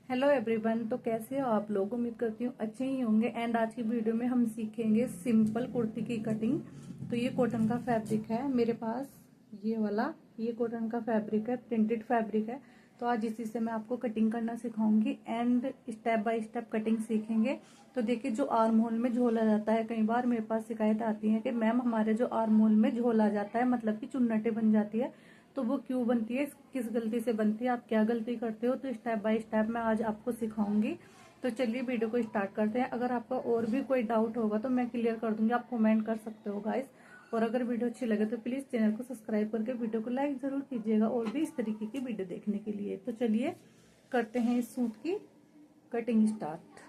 Hello everyone. तो कैसे हो आप लोग? उम्मीद करती हूँ अच्छे ही होंगे। एंड आज की वीडियो में हम सीखेंगे सिंपल कुर्ती की कटिंग। तो ये कॉटन का फैब्रिक है मेरे पास, ये वाला, ये कॉटन का फैब्रिक है, प्रिंटेड फैब्रिक है। तो आज इसी से मैं आपको कटिंग करना सिखाऊंगी and step by step cutting सीखेंगे। तो देखिए, जो आर्म होल में झोल आ जाता है, कई बार मेरे पास शिकायत आती है कि मैम हमारे जो आर्म होल में झोल आ जाता है, मतलब कि चुन्नटे बन जाती है, तो वो क्यों बनती है, किस गलती से बनती है, आप क्या गलती करते हो, तो स्टेप बाय स्टेप मैं आज आपको सिखाऊंगी। तो चलिए वीडियो को स्टार्ट करते हैं। अगर आपका और भी कोई डाउट होगा तो मैं क्लियर कर दूंगी, आप कमेंट कर सकते हो गाइस। और अगर वीडियो अच्छी लगे तो प्लीज़ चैनल को सब्सक्राइब करके वीडियो को लाइक ज़रूर कीजिएगा, और भी इस तरीके की वीडियो देखने के लिए। तो चलिए करते हैं इस सूट की कटिंग स्टार्ट।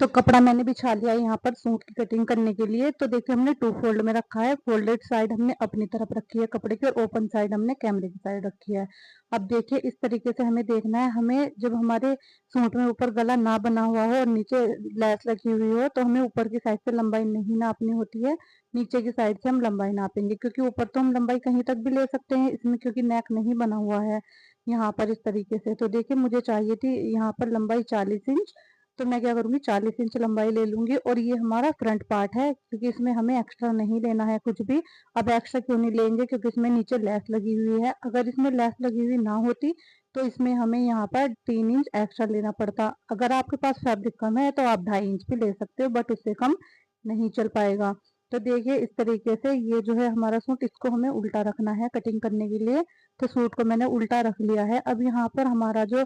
तो कपड़ा मैंने बिछा लिया यहाँ पर सूट की कटिंग करने के लिए। तो देखिए, हमने 2 फोल्ड में रखा है। फोल्डेड साइड हमने अपनी तरफ रखी है कपड़े की, और ओपन साइड हमने कैमरे की साइड रखी है। अब देखिए, इस तरीके से हमें देखना है। हमें जब हमारे सूट में ऊपर गला ना बना हुआ हो और नीचे लैस लगी हुई हो, तो हमें ऊपर की साइड से लंबाई नहीं नापनी होती है, नीचे की साइड से हम लंबाई नापेंगे। क्योंकि ऊपर तो हम लंबाई कहीं तक भी ले सकते हैं इसमें, क्योंकि नेक नहीं बना हुआ है यहाँ पर इस तरीके से। तो देखिए, मुझे चाहिए थी यहाँ पर लंबाई 40 इंच। तो मैं क्या करूँगी, 40 इंच लंबाई ले लूँगी। और ये हमारा फ्रंट पार्ट है, क्योंकि इसमें हमें एक्स्ट्रा नहीं लेना है कुछ भी। अब एक्स्ट्रा क्यों नहीं लेंगे, क्योंकि इसमें नीचे लेस लगी हुई है। अगर इसमें लेस लगी हुई ना होती तो इसमें हमें यहाँ पर 3 इंच एक्स्ट्रा लेना पड़ता। अगर आपके पास फैब्रिक कम है तो आप 2.5 इंच भी ले सकते हो, बट उससे कम नहीं चल पाएगा। तो देखिए, इस तरीके से ये जो है हमारा सूट, इसको हमें उल्टा रखना है कटिंग करने के लिए। तो सूट को मैंने उल्टा रख लिया है। अब यहाँ पर हमारा जो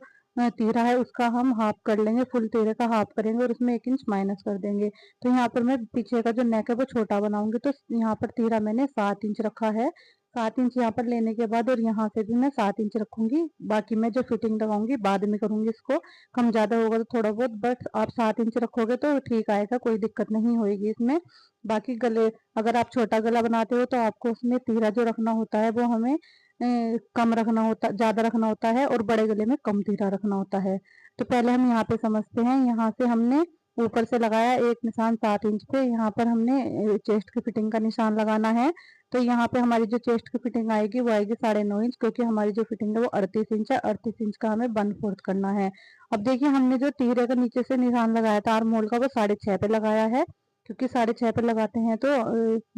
तीरा है उसका हम हाफ कर लेंगे, फुल तीरे का हाफ करेंगे और उसमें 1 इंच माइनस कर देंगे। तो यहाँ पर मैं पीछे का जो नेक है वो छोटा बनाऊंगी। तो यहाँ पर तीरा मैंने 7 इंच रखा है। 7 इंच यहाँ पर लेने के बाद, और यहाँ से भी मैं 7 इंच रखूंगी। बाकी मैं जो फिटिंग लगाऊंगी बाद में करूंगी इसको, कम ज्यादा होगा तो थोड़ा बहुत, बट आप 7 इंच रखोगे तो ठीक आएगा, कोई दिक्कत नहीं होगी इसमें। बाकी गले, अगर आप छोटा गला बनाते हो तो आपको उसमें तीरा जो रखना होता है वो हमें कम रखना होता, ज्यादा रखना होता है, और बड़े गले में कम तीरा रखना होता है। तो पहले हम यहाँ पे समझते हैं। यहाँ से हमने ऊपर से लगाया एक निशान 7 इंच पे। यहाँ पर हमने चेस्ट की फिटिंग का निशान लगाना है। तो यहाँ पे हमारी जो चेस्ट की फिटिंग आएगी वो आएगी 9.5 इंच, क्योंकि हमारी जो फिटिंग है वो 38 इंच है। 38 इंच का हमें 1/4 करना है। अब देखिए, हमने जो तीरे का नीचे से निशान लगाया था आर्म होल का, वो 6.5 पे लगाया है, क्योंकि 6.5 पे लगाते हैं तो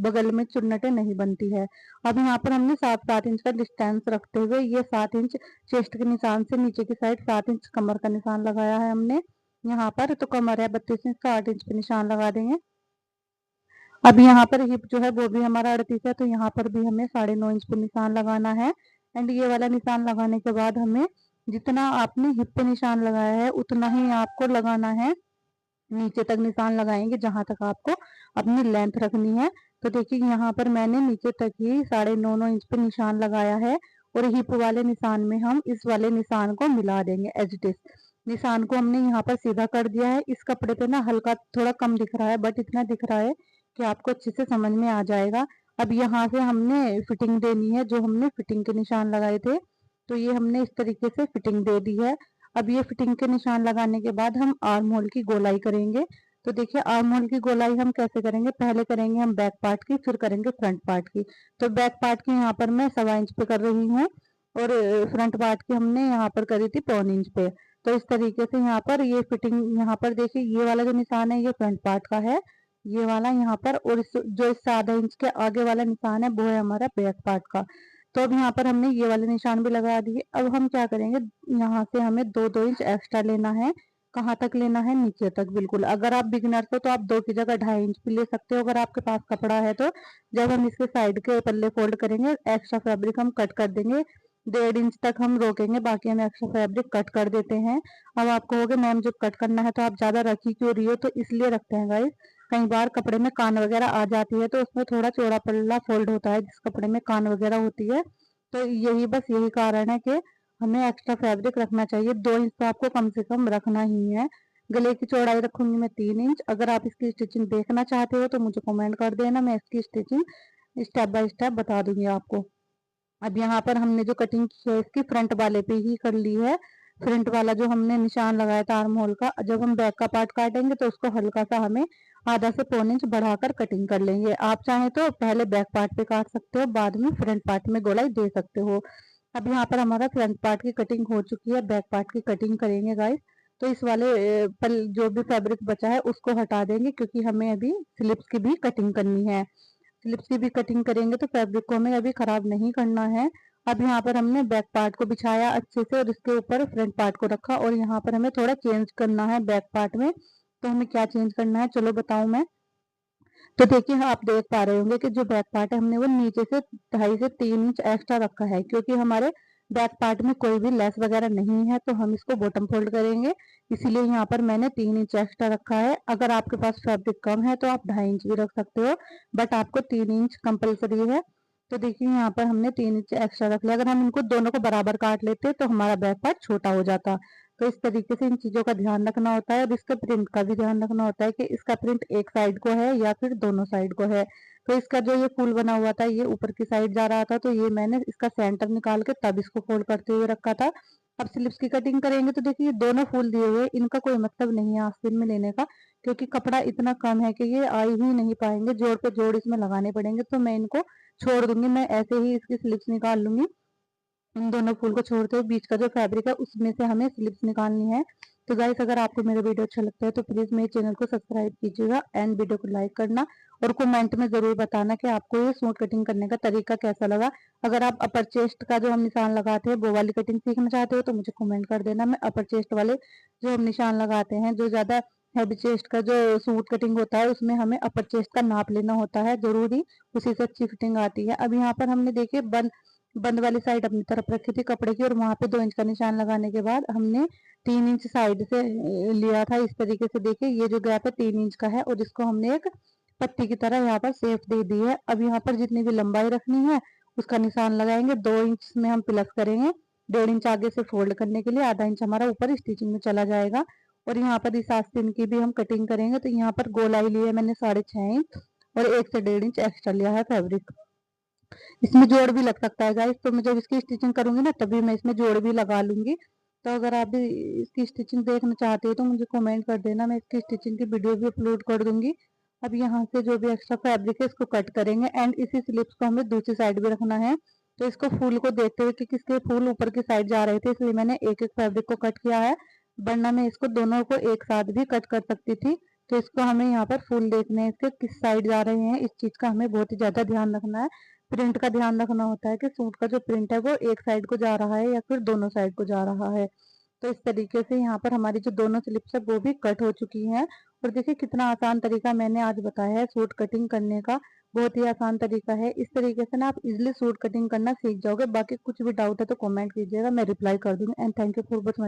बगल में चुन्नटें नहीं बनती है। अब यहाँ पर हमने 7-7 इंच का डिस्टेंस रखते हुए ये 7 इंच चेस्ट के निशान से नीचे की साइड 7 इंच कमर का निशान लगाया है हमने यहाँ पर। तो कमर है 32 इंच का, 8 इंच पे निशान लगा देंगे। अब यहाँ पर हिप जो है वो भी हमारा 38 है, तो यहाँ पर भी हमें 9.5 इंच पे निशान लगाना है। एंड ये वाला निशान लगाने के बाद हमें जितना आपने हिप पे निशान लगाया है उतना ही आपको लगाना है, नीचे तक निशान लगाएंगे जहां तक आपको अपनी लेंथ रखनी है। तो देखिए, यहाँ पर मैंने नीचे तक ही 9.5 इंच पे निशान लगाया है, और हिप वाले निशान में हम इस वाले निशान को मिला देंगे एज इट इज। निशान को हमने यहाँ पर सीधा कर दिया है। इस कपड़े पे ना हल्का थोड़ा कम दिख रहा है, बट इतना दिख रहा है कि आपको अच्छे से समझ में आ जाएगा। अब यहाँ से हमने फिटिंग देनी है, जो हमने फिटिंग के निशान लगाए थे। तो ये हमने इस तरीके से फिटिंग दे दी है। अब ये फिटिंग के निशान लगाने के बाद हम आर्म होल की गोलाई करेंगे। तो देखिए, आर्म होल की गोलाई हम कैसे करेंगे, पहले करेंगे हम बैक पार्ट की, फिर करेंगे फ्रंट पार्ट की। तो बैक पार्ट की यहाँ पर मैं 1.25 इंच पे कर रही हूँ, और फ्रंट पार्ट की हमने यहाँ पर करी थी 1.25 इंच पे। तो इस तरीके से यहाँ पर ये फिटिंग, यहाँ पर देखिए ये वाला जो निशान है ये फ्रंट पार्ट का है, ये वाला यहाँ पर, और जो इस आधा इंच के आगे वाला निशान है वो है हमारा बैक पार्ट का। तो अब यहाँ पर हमने ये वाले निशान भी लगा दिए। अब हम क्या करेंगे, यहाँ से हमें 2-2 इंच एक्स्ट्रा लेना है। कहाँ तक लेना है, नीचे तक बिल्कुल। अगर आप बिगिनर हो तो आप 2 की जगह 2.5 इंच भी ले सकते हो, अगर आपके पास कपड़ा है तो। जब हम इसके साइड के पल्ले फोल्ड करेंगे, एक्स्ट्रा फैब्रिक हम कट कर देंगे। 1.5 इंच तक हम रोकेंगे, बाकी हम एक्स्ट्रा फैब्रिक कट कर देते हैं। अब आप कहोगे मैम जब कट करना है तो आप ज्यादा रखी क्यों रही हो, तो इसलिए रखते हैं गाइस, कई बार कपड़े में कान वगैरह आ जाती है तो उसमें थोड़ा चौड़ा पल्ला फोल्ड होता है जिस कपड़े में कान वगैरह होती है। तो यही बस यही कारण है कि हमें एक्स्ट्रा फैब्रिक रखना चाहिए। 2 इंच तो आपको कम से कम रखना ही है। गले की चौड़ाई रखूंगी मैं 3 इंच। अगर आप इसकी स्टिचिंग देखना चाहते हो तो मुझे कमेंट कर देना, मैं इसकी स्टिचिंग स्टेप बाय स्टेप बता दूंगी आपको। अब यहाँ पर हमने जो कटिंग की है इसकी फ्रंट वाले पे ही कर ली है। फ्रंट वाला जो हमने निशान लगाया था आर्म होल का, जब हम बैक का पार्ट काटेंगे तो उसको हल्का सा हमें आधा से 1.25 इंच बढ़ाकर कटिंग कर लेंगे। आप चाहें तो पहले बैक पार्ट पे काट सकते हो, बाद में फ्रंट पार्ट में गोलाई दे सकते हो। अब यहाँ पर हमारा फ्रंट पार्ट की कटिंग हो चुकी है, बैक पार्ट की कटिंग करेंगे गाइस। तो इस वाले पर जो भी फैब्रिक बचा है उसको हटा देंगे, क्योंकि हमें अभी स्लिप्स की भी कटिंग करनी है। स्लिप्स की भी कटिंग करेंगे तो फैब्रिक को हमें अभी खराब नहीं करना है। अब यहाँ पर हमने बैक पार्ट को बिछाया अच्छे से और इसके ऊपर फ्रंट पार्ट को रखा, और यहाँ पर हमें थोड़ा चेंज करना है बैक पार्ट में। तो हमें क्या चेंज करना है चलो बताऊं मैं। तो देखिए आप देख पा रहे होंगे कि जो बैक पार्ट है हमने वो नीचे से 2.5 से 3 इंच एक्स्ट्रा रखा है, क्योंकि हमारे बैक पार्ट में कोई भी लेस वगैरह नहीं है, तो हम इसको बॉटम फोल्ड करेंगे। इसीलिए यहाँ पर मैंने 3 इंच एक्स्ट्रा रखा है। अगर आपके पास फैब्रिक कम है तो आप 2.5 इंच भी रख सकते हो, बट आपको 3 इंच कंपलसरी है। तो देखिए यहाँ पर हमने 3 इंच एक्स्ट्रा रख लिया। अगर हम इनको दोनों को बराबर काट लेते तो हमारा बैक पार्ट छोटा हो जाता। तो इस तरीके से इन चीजों का ध्यान रखना होता है, और इसके प्रिंट का भी ध्यान रखना होता है कि इसका प्रिंट एक साइड को है या फिर दोनों साइड को है। तो इसका जो ये फूल बना हुआ था ये ऊपर की साइड जा रहा था, तो ये मैंने इसका सेंटर निकाल के तब इसको फोल्ड करते हुए रखा था। अब स्लिप्स की कटिंग करेंगे तो देखिए ये दोनों फूल दिए हुए इनका कोई मतलब नहीं है आस्तीन में लेने का, क्योंकि कपड़ा इतना कम है कि ये आ ही नहीं पाएंगे, जोड़ पे जोड़ इसमें लगाने पड़ेंगे। तो मैं इनको छोड़ दूंगी, मैं ऐसे ही इसकी स्लिप्स निकाल लूंगी। इन दोनों फूल को छोड़ते हुए बीच का जो फैब्रिक है उसमें से हमें स्लिप्स निकालनी है। तो गाइस अगर आपको मेरा वीडियो अच्छा लगता है तो प्लीज मेरे चैनल को सब्सक्राइब कीजिएगा एंड वीडियो को लाइक करना, और कमेंट में जरूर बताना कि आपको ये सूट कटिंग करने का तरीका कैसा लगा। अगर आप अपर चेस्ट का जो हम निशान लगाते हैं वो वाली कटिंग सीखना चाहते हो तो मुझे कमेंट कर देना। मैं अपर चेस्ट वाले जो हम निशान लगाते हैं, जो ज्यादा हैवी चेस्ट का जो सूट कटिंग होता है उसमें हमें अपर चेस्ट का नाप लेना होता है जरूरी, उसी से अच्छी फिटिंग आती है। अब यहाँ पर हमने देखिए बंद बंद वाली साइड अपनी तरफ रखी थी कपड़े की, और वहां पे 2 इंच का निशान लगाने के बाद हमने 3 इंच साइड से लिया था। इस तरीके से देखिए ये जो गैप है 3 इंच का है, और इसको हमने एक पट्टी की तरह यहाँ पर सेफ दे दी है। अब यहाँ पर जितनी भी लंबाई रखनी है उसका निशान लगाएंगे। 2 इंच में हम प्लस करेंगे, 1.5 इंच आगे से फोल्ड करने के लिए, आधा इंच हमारा ऊपर स्टिचिंग में चला जाएगा। और यहाँ पर इस आस्तीन की भी हम कटिंग करेंगे। तो यहाँ पर गोलाई ली है मैंने 6.5 इंच, और 1 से 1.5 इंच एक्स्ट्रा लिया है फैब्रिक। इसमें जोड़ भी लग सकता है गाइस, तो मैं जब इसकी स्टिचिंग करूंगी ना तभी मैं इसमें जोड़ भी लगा लूंगी। तो अगर आप भी इसकी स्टिचिंग देखना चाहते हो तो मुझे कमेंट कर देना, मैं इसकी स्टिचिंग की वीडियो भी अपलोड कर दूंगी। अब यहाँ से जो भी एक्स्ट्रा फैब्रिक है इसको कट करेंगे, एंड इसी स्लिप्स को हमें दूसरी साइड भी रखना है। तो इसको फूल को देखते हुए कि किसके फूल ऊपर की साइड जा रहे थे, इसलिए मैंने एक एक फैब्रिक को कट किया है, वरना मैं इसको दोनों को एक साथ भी कट कर सकती थी। तो इसको हमें यहाँ पर फूल देखने हैं इसके किस साइड जा रहे हैं, इस चीज का हमें बहुत ही ज्यादा ध्यान रखना है। प्रिंट का ध्यान रखना होता है कि सूट का जो प्रिंट है वो एक साइड को जा रहा है या फिर दोनों साइड को जा रहा है। तो इस तरीके से यहाँ पर हमारी जो दोनों स्लिप्स है वो भी कट हो चुकी हैं। और देखिए कितना आसान तरीका मैंने आज बताया है सूट कटिंग करने का, बहुत ही आसान तरीका है। इस तरीके से ना आप इजिली सूट कटिंग करना सीख जाओगे। बाकी कुछ भी डाउट है तो कमेंट कीजिएगा, मैं रिप्लाई कर दूंगी। And thank you for watching.